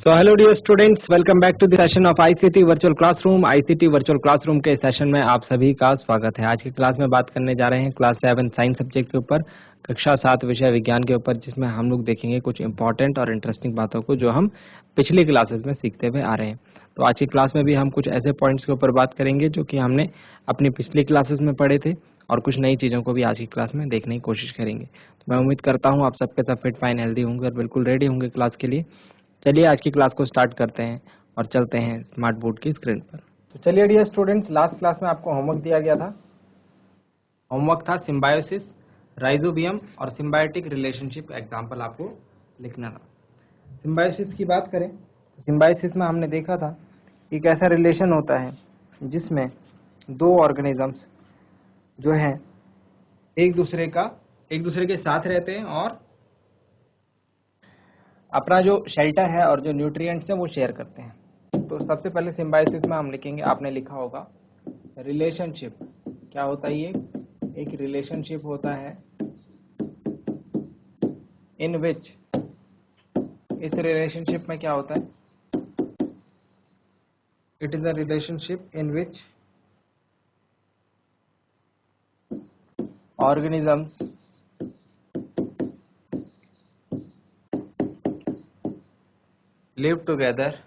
So hello dear students, welcome back to the session of ICT Virtual Classroom। ICT Virtual Classroom के session में आप सभी का स्वागत है। आज की क्लास में बात करने जा रहे हैं क्लास 7 साइंस सब्जेक्ट के ऊपर, कक्षा 7 विषय विज्ञान के ऊपर, जिसमें हम लोग देखेंगे कुछ इंपॉर्टेंट और इंटरेस्टिंग बातों को जो हम पिछली क्लासेस में सीखते हुए आ रहे हैं। तो आज की क्लास में भी हम कुछ ऐसे पॉइंट्स के ऊपर बात करेंगे जो कि हमने अपनी पिछली क्लासेस में पढ़े थे, और कुछ नई चीज़ों को भी आज की क्लास में देखने की कोशिश करेंगे। तो मैं उम्मीद करता हूँ आप सबके सब फिट फाइन हेल्दी होंगे और बिल्कुल रेडी होंगे क्लास के लिए। चलिए आज की क्लास को स्टार्ट करते हैं और चलते हैं स्मार्ट बोर्ड की स्क्रीन पर। तो चलिए डियर स्टूडेंट्स, लास्ट क्लास में आपको होमवर्क दिया गया था। होमवर्क था सिम्बायोसिस, राइजोबियम और सिम्बायोटिक रिलेशनशिप एग्जाम्पल आपको लिखना था। सिम्बायोसिस की बात करें तो सिम्बायोसिस में हमने देखा था कि एक ऐसा रिलेशन होता है जिसमें दो ऑर्गेनिजम्स जो हैं एक दूसरे के साथ रहते हैं और अपना जो शेल्टर है और जो न्यूट्रिएंट्स हैं वो शेयर करते हैं। तो सबसे पहले सिम्बायोसिस में हम लिखेंगे, आपने लिखा होगा रिलेशनशिप। क्या होता है ये? एक रिलेशनशिप होता है इन विच, इस रिलेशनशिप में क्या होता है? It is a relationship in which organisms live together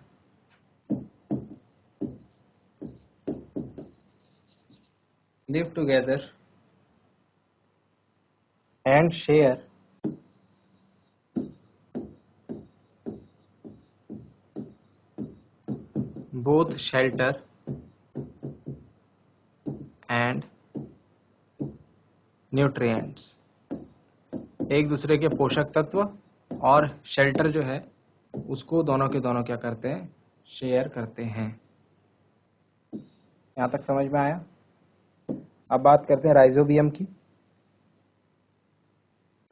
and share both shelter and nutrients। एक दूसरे के पोषक तत्व और शेल्टर जो है उसको दोनों के दोनों क्या करते हैं? शेयर करते हैं। यहाँ तक समझ में आया? अब बात करते हैं राइजोबियम की।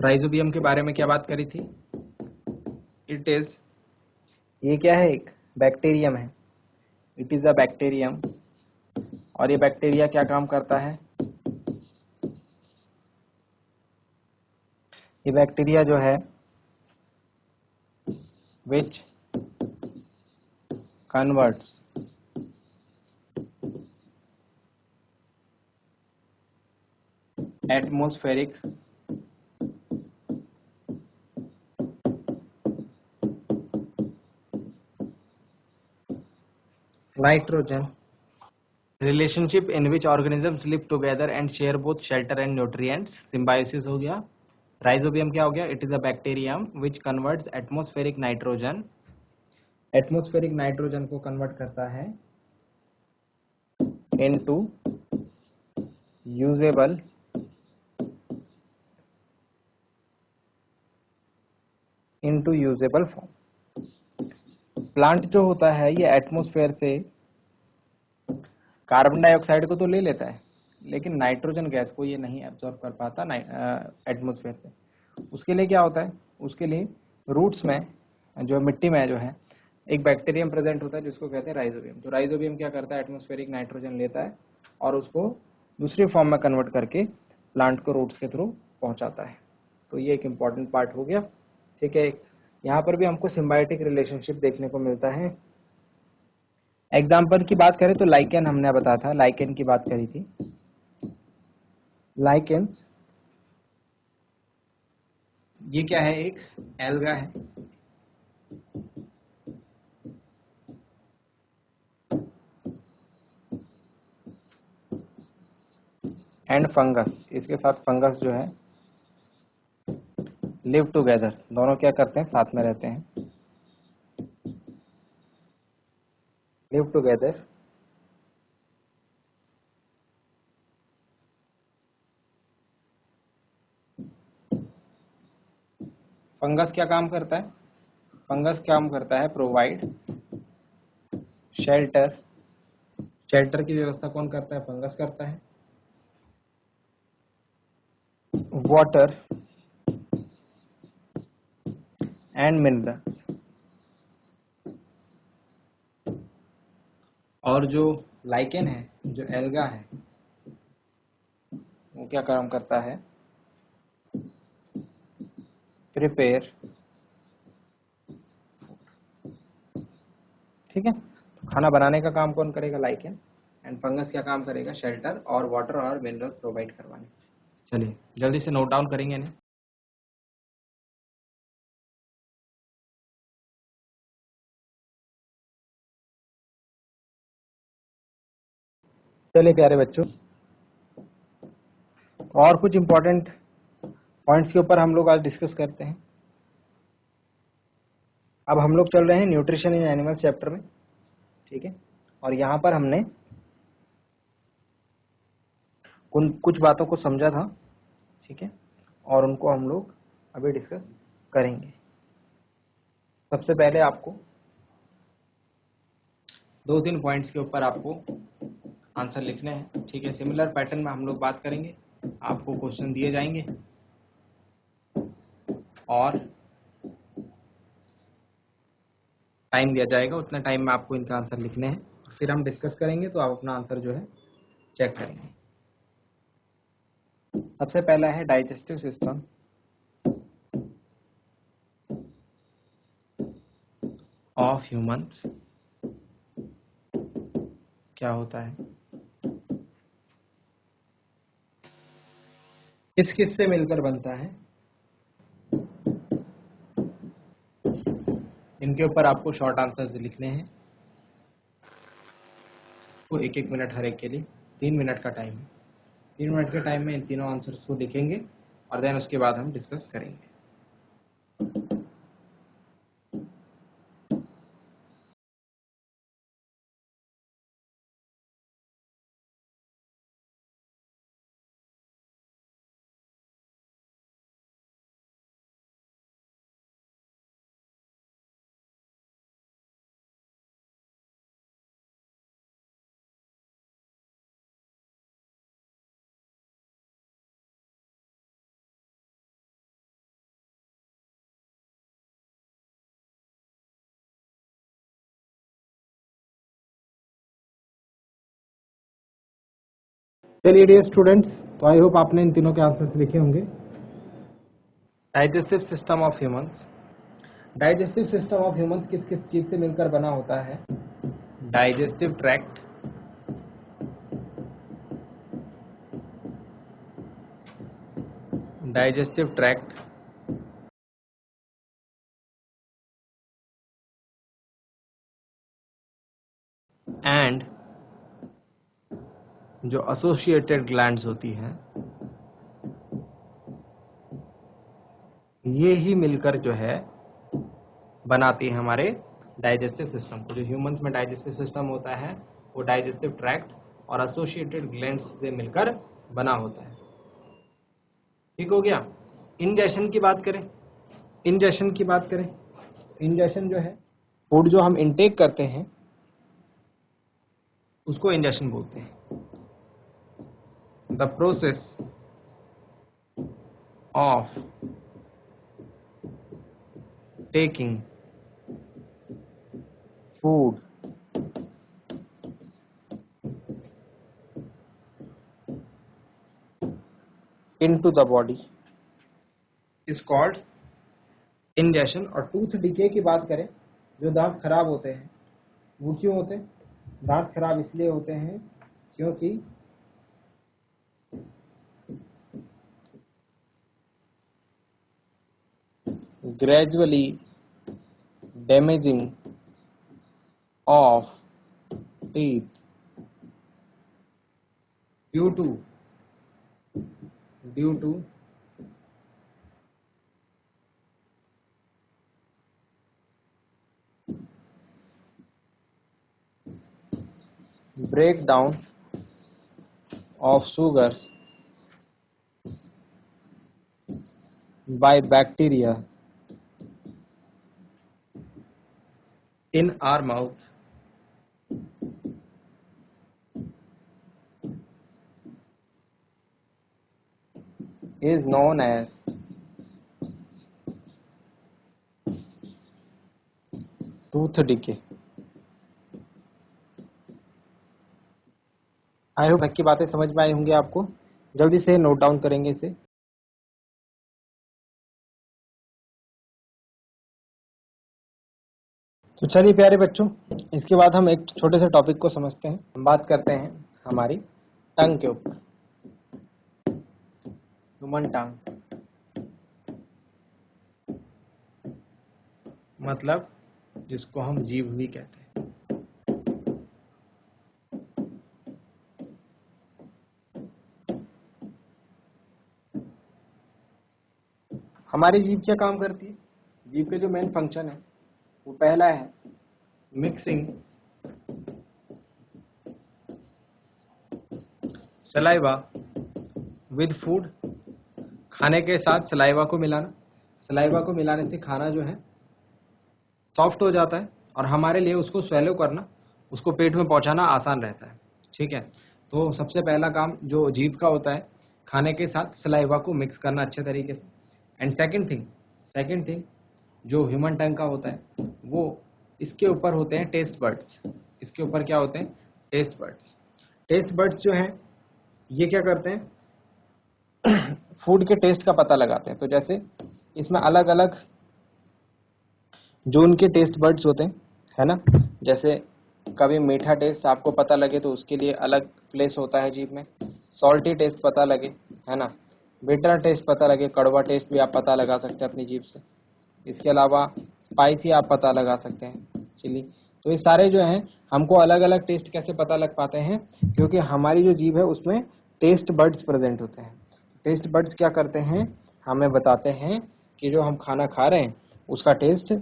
राइजोबियम के बारे में क्या बात करी थी? इट इज, ये क्या है? एक बैक्टीरियम है। It is a bacterium. और ये बैक्टीरिया क्या काम करता है? ये बैक्टीरिया जो है which converts atmospheric nitrogen, relationship in which organisms live together and share both shelter and nutrients. Symbiosis हो गया। राइजोबियम क्या हो गया? It is a bacterium which converts atmospheric nitrogen को कन्वर्ट करता है इनटू यूजेबल फॉर्म। प्लांट जो होता है ये एटमॉस्फेयर से कार्बन डाइऑक्साइड को तो ले लेता है, लेकिन नाइट्रोजन गैस को ये नहीं एब्जॉर्ब कर पाता एटमॉस्फेयर से। उसके लिए क्या होता है? उसके लिए रूट्स में, जो मिट्टी में जो है, एक बैक्टीरियम प्रेजेंट होता है जिसको कहते हैं राइजोबियम। तो राइजोबियम क्या करता है? एटमॉस्फेरिक नाइट्रोजन लेता है और उसको दूसरी फॉर्म में कन्वर्ट करके प्लांट को रूट्स के थ्रू पहुंचाता है। तो ये एक इम्पॉर्टेंट पार्ट हो गया। ठीक है, यहाँ पर भी हमको सिम्बायोटिक रिलेशनशिप देखने को मिलता है। एग्जाम्पल की बात करें तो लाइकेन हमने बताया था, लाइकेन की बात करी थी। लाइकेन ये क्या है? एक एल्गा है। एंड फंगस, इसके साथ फंगस जो है लिव टुगेदर, दोनों क्या करते हैं? साथ में रहते हैं। लिव टुगेदर फंगस क्या काम करता है? फंगस काम करता है प्रोवाइड शेल्टर। शेल्टर की व्यवस्था कौन करता है? फंगस करता है। वाटर एंड मिनरल्स, और जो लाइकेन है, जो एल्गा है, वो क्या काम करता है? प्रिपेयर ठीक है। तो खाना बनाने का काम कौन करेगा? लाइकेन। एंड फंगस क्या काम करेगा? शेल्टर और वाटर और मिनरल्स प्रोवाइड करवाने। चलिए जल्दी से नोट डाउन करेंगे इन्हें। चलिए प्यारे बच्चों, और कुछ इंपॉर्टेंट पॉइंट्स के ऊपर हम लोग आज डिस्कस करते हैं। अब हम लोग चल रहे हैं न्यूट्रिशन इन एनिमल चैप्टर में, ठीक है। और यहाँ पर हमने कुछ बातों को समझा था, ठीक है, और उनको हम लोग अभी डिस्कस करेंगे। सबसे पहले आपको 2-3 पॉइंट्स के ऊपर आपको आंसर लिखने हैं, ठीक है। सिमिलर पैटर्न में हम लोग बात करेंगे। आपको क्वेश्चन दिए जाएंगे और टाइम दिया जाएगा, उतना टाइम में आपको इनका आंसर लिखने हैं। फिर हम डिस्कस करेंगे तो आप अपना आंसर जो है चेक करेंगे। सबसे पहला है डाइजेस्टिव सिस्टम ऑफ ह्यूमंस। क्या होता है? किस किस से मिलकर बनता है? इनके ऊपर आपको शॉर्ट आंसर्स लिखने हैं। तो 1-1 मिनट हर एक के लिए, 3 मिनट का टाइम है। 3 मिनट के टाइम में इन तीनों आंसर्स को लिखेंगे और देन उसके बाद हम डिस्कस करेंगे। चलिए डियर स्टूडेंट्स, तो आई होप आपने इन तीनों के आंसर्स लिखे होंगे। Digestive system of humans. Digestive system of humans किस किस चीज से मिलकर बना होता है? Digestive tract, digestive tract, and जो एसोसिएटेड ग्लैंड्स होती हैं, ये ही मिलकर जो है बनाती है हमारे डाइजेस्टिव सिस्टम को। जो ह्यूमंस में डाइजेस्टिव सिस्टम होता है वो डाइजेस्टिव ट्रैक्ट और एसोसिएटेड ग्लैंड्स से मिलकर बना होता है। ठीक हो गया। इंजेशन की बात करें, इंजेशन की बात करें, इंजेशन जो है फूड जो हम इनटेक करते हैं उसको इंजेशन बोलते हैं। The process of taking food into the body is called ingestion। और टूथ डिके की बात करें, जो दांत खराब होते हैं वो क्यों होते हैं? दांत खराब इसलिए होते हैं क्योंकि gradually damaging of teeth due to breakdown of sugars by bacteria in our mouth is known as tooth decay। I hope की बातें समझ में आई होंगी आपको। जल्दी से नोट डाउन करेंगे इसे। तो चलिए प्यारे बच्चों, इसके बाद हम एक छोटे से टॉपिक को समझते हैं। हम बात करते हैं हमारी टंग के ऊपर, ह्यूमन टंग, मतलब जिसको हम जीभ भी कहते हैं। हमारी जीभ क्या काम करती है? जीभ के जो मेन फंक्शन है वो पहला है मिक्सिंग सलाइवा विद फूड, खाने के साथ सलाइवा को मिलाना। सलाइवा को मिलाने से खाना जो है सॉफ्ट हो जाता है और हमारे लिए उसको स्वेलो करना, उसको पेट में पहुंचाना आसान रहता है। ठीक है, तो सबसे पहला काम जो जीभ का होता है, खाने के साथ सलाइवा को मिक्स करना अच्छे तरीके से। एंड सेकंड थिंग जो ह्यूमन टंग का होता है वो इसके ऊपर होते हैं टेस्ट बर्ड्स। इसके ऊपर क्या होते हैं? Taste buds. टेस्ट बर्ड्स जो हैं ये क्या करते हैं? फूड के टेस्ट का पता लगाते हैं। तो जैसे इसमें अलग अलग जो उनके टेस्ट बर्ड्स होते हैं, है ना, जैसे कभी मीठा टेस्ट आपको पता लगे तो उसके लिए अलग प्लेस होता है जीभ में। सॉल्टी टेस्ट पता लगे, है ना, बिटर टेस्ट पता लगे, कड़वा टेस्ट भी आप पता लगा सकते हैं अपनी जीभ से। इसके अलावा स्पाइसी आप पता लगा सकते हैं, चिली। तो ये सारे जो हैं हमको अलग अलग टेस्ट कैसे पता लग पाते हैं? क्योंकि हमारी जो जीभ है उसमें टेस्ट बर्ड्स प्रेजेंट होते हैं। टेस्ट बर्ड्स क्या करते हैं? हमें बताते हैं कि जो हम खाना खा रहे हैं उसका टेस्ट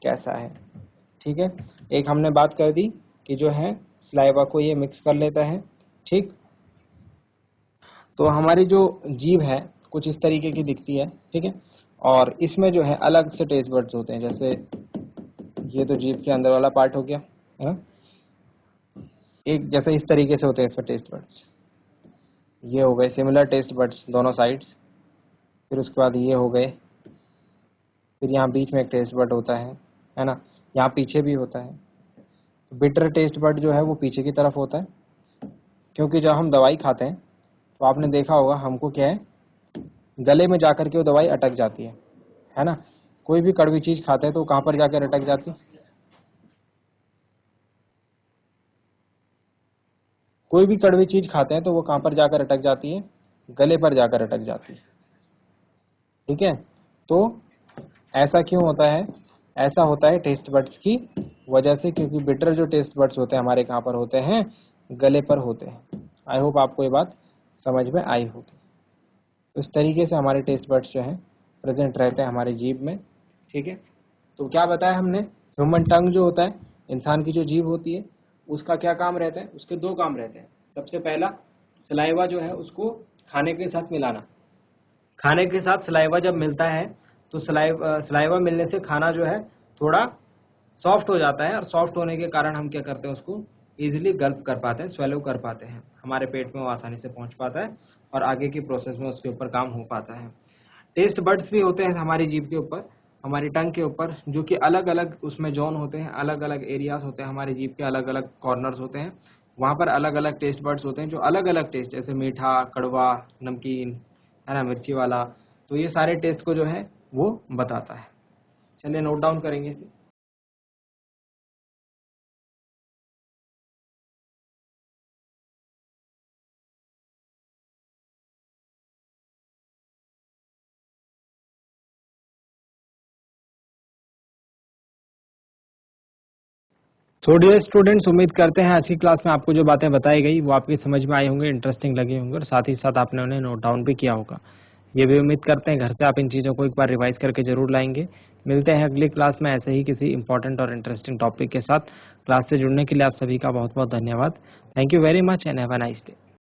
कैसा है। ठीक है, एक हमने बात कर दी कि जो है सलाइवा को ये मिक्स कर लेता है। ठीक, तो हमारी जो जीभ है कुछ इस तरीके की दिखती है। ठीक है, और इसमें जो है अलग से टेस्ट बर्ड्स होते हैं। जैसे ये तो जीभ के अंदर वाला पार्ट हो गया, है ना, एक जैसे इस तरीके से होते हैं इसमें टेस्ट बर्ड्स। ये हो गए सिमिलर टेस्ट बर्ड्स दोनों साइड्स। फिर उसके बाद ये हो गए, फिर यहाँ बीच में एक टेस्ट बर्ड होता है ना, यहाँ पीछे भी होता है। तो बिटर टेस्ट बर्ड जो है वो पीछे की तरफ होता है, क्योंकि जब हम दवाई खाते हैं तो आपने देखा होगा हमको क्या है, गले में जाकर के वो दवाई अटक जाती है ना। कोई भी कड़वी चीज खाते हैं तो कहाँ पर जाकर अटक जाती है? कोई भी कड़वी चीज खाते हैं तो वो कहाँ पर जाकर अटक जाती है? गले पर जाकर अटक जाती है। ठीक है, तो ऐसा क्यों होता है? ऐसा होता है टेस्ट बड्स की वजह से, क्योंकि बिटर जो टेस्ट बड्स होते हैं हमारे कहाँ पर होते हैं? गले पर होते हैं। आई होप आपको ये बात समझ में आई होगी। तो इस तरीके से हमारे टेस्ट बड्स जो हैं प्रेजेंट रहते हैं हमारी जीभ में। ठीक है, तो क्या बताया हमने? ह्यूमन टंग जो होता है, इंसान की जो जीभ होती है, उसका क्या काम रहता है? उसके दो काम रहते हैं। सबसे पहला, सलाइवा जो है उसको खाने के साथ मिलाना। खाने के साथ सलाइवा जब मिलता है तो सलाइवा मिलने से खाना जो है थोड़ा सॉफ्ट हो जाता है, और सॉफ्ट होने के कारण हम क्या करते हैं, उसको इजीली गल्प कर पाते हैं, स्वेलो कर पाते हैं। हमारे पेट में वो आसानी से पहुंच पाता है और आगे की प्रोसेस में उसके ऊपर काम हो पाता है। टेस्ट बड्स भी होते हैं हमारी जीभ के ऊपर, हमारी टंग के ऊपर, जो कि अलग अलग उसमें जोन होते हैं, अलग अलग एरियाज होते हैं हमारी जीभ के, अलग अलग कॉर्नर्स होते हैं। वहाँ पर अलग अलग टेस्ट बड्स होते हैं जो अलग अलग टेस्ट, जैसे मीठा, कड़वा, नमकीन, है ना, मिर्ची वाला। तो ये सारे टेस्ट को जो है वो बताता है। चलिए नोट डाउन करेंगे इसे। तो डियर स्टूडेंट्स, उम्मीद करते हैं आज की क्लास में आपको जो बातें बताई गई वो आपकी समझ में आई होंगी, इंटरेस्टिंग लगी होंगी, और साथ ही साथ आपने उन्हें नोट डाउन भी किया होगा। ये भी उम्मीद करते हैं घर से आप इन चीज़ों को एक बार रिवाइज करके जरूर लाएंगे। मिलते हैं अगली क्लास में ऐसे ही किसी इंपॉर्टेंट और इंटरेस्टिंग टॉपिक के साथ। क्लास से जुड़ने के लिए आप सभी का बहुत बहुत धन्यवाद। Thank you very much and have a nice day.